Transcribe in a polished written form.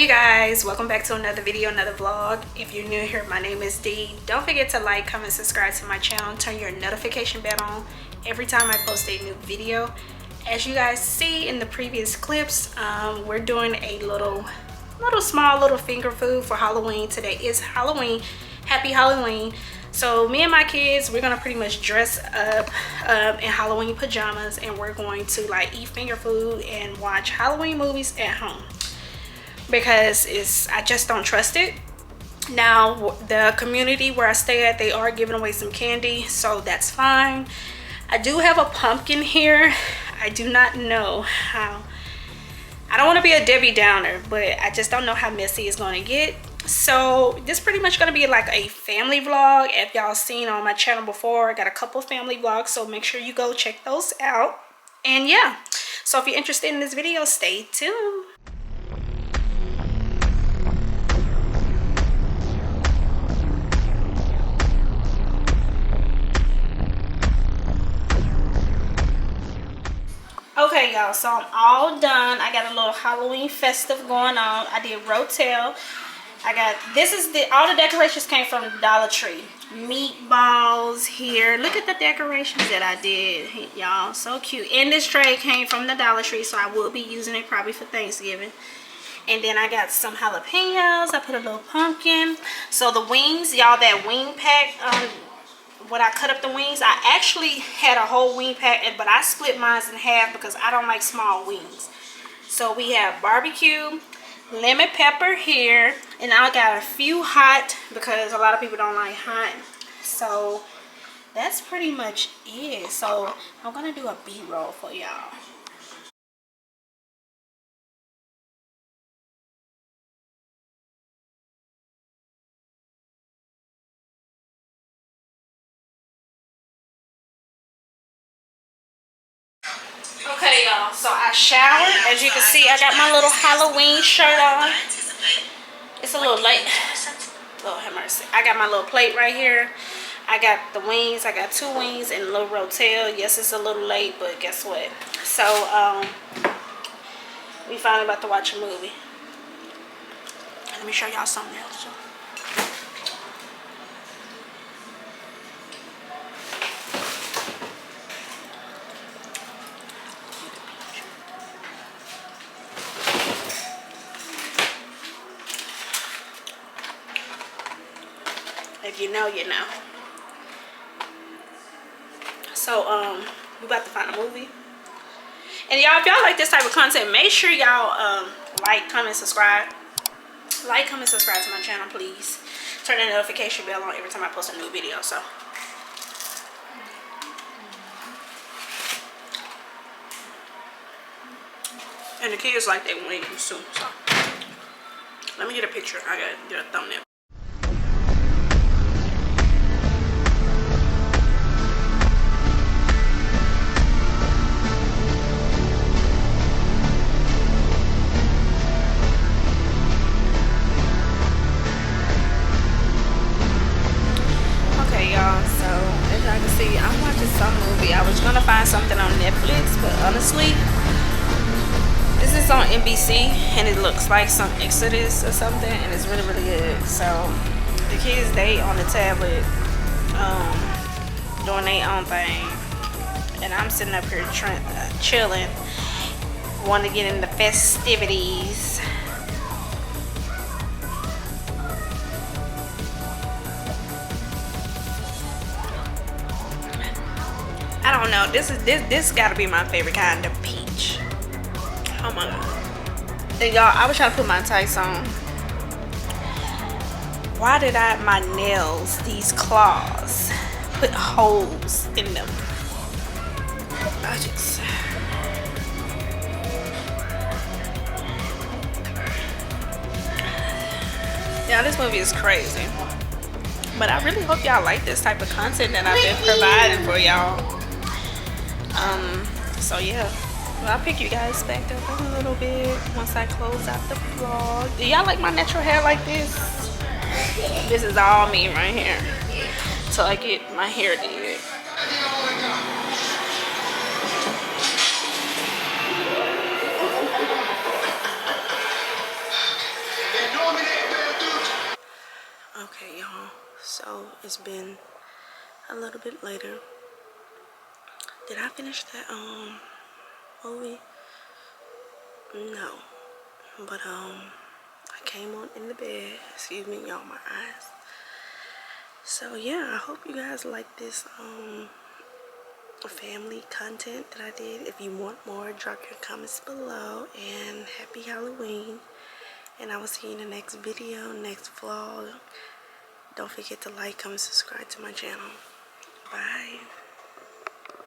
you guys, welcome back to another video, another vlog. If you're new here, my name is Dee. Don't forget to like, comment, subscribe to my channel, turn your notification bell on every time I post a new video. As you guys see in the previous clips, we're doing a small little finger food for Halloween. Today is Halloween. Happy Halloween. So me and my kids, we're gonna pretty much dress up in Halloween pajamas, and we're going to like eat finger food and watch Halloween movies at home, because I just don't trust it. Now the community where I stay at, they are giving away some candy, so that's fine. I do have a pumpkin here. I do not know how, I don't want to be a Debbie Downer, but I just don't know how messy it's going to get. So this pretty much going to be like a family vlog. If y'all seen on my channel before, I got a couple family vlogs, so make sure you go check those out. And yeah, so if you're interested in this video, stay tuned. Okay y'all, so I'm all done. I got a little Halloween festive going on. I did Rotel. I got, all the decorations came from Dollar Tree. Meatballs here. Look at the decorations that I did, y'all. So cute. And this tray came from the Dollar Tree, so I will be using it probably for Thanksgiving. And then I got some jalapenos. I put a little pumpkin. So the wings, y'all, that wing pack, when I cut up the wings, I actually had a whole wing pack, but I split mine in half because I don't like small wings. So we have barbecue, lemon pepper here, and I got a few hot because a lot of people don't like hot. So that's pretty much it. So I'm gonna do a B-roll for y'all. Okay y'all, so I showered. As you can see, I got my little Halloween shirt on. It's a little late. Lord have mercy. I got my little plate right here. I got the wings. I got 2 wings and a little Rotel. Yes, it's a little late, but guess what? So we finally about to watch a movie. Let me show y'all something else. If you know, you know. So we about to find a movie. And y'all, if y'all like this type of content, make sure y'all like, comment, subscribe. Like, comment, subscribe to my channel, please. Turn the notification bell on every time I post a new video. So and the kids like they wings too. So let me get a picture. I gotta get a thumbnail. I'm watching some movie. I was gonna find something on Netflix, but honestly, this is on NBC, and it looks like some Exodus or something, and it's really good. So the kids, they on the tablet doing their own thing, and I'm sitting up here chilling, want to get in the festivities. I don't know. This gotta be my favorite kind of peach. Oh my god. And y'all, I was trying to put my tights on. Why did my nails, these claws, put holes in them? Yeah, this movie is crazy. But I really hope y'all like this type of content that I've been providing for y'all. So yeah, well, I'll pick you guys back up in a little bit once I close out the vlog. Do y'all like my natural hair like this? This is all me right here till I get my hair did. Okay, y'all, so it's been a little bit later. Did I finish that movie? No, but I came on in the bed. Excuse me, y'all, my eyes. So yeah, I hope you guys like this family content that I did. If you want more, drop your comments below, and happy Halloween. And I will see you in the next video, next vlog. Don't forget to like, comment, subscribe to my channel. Bye.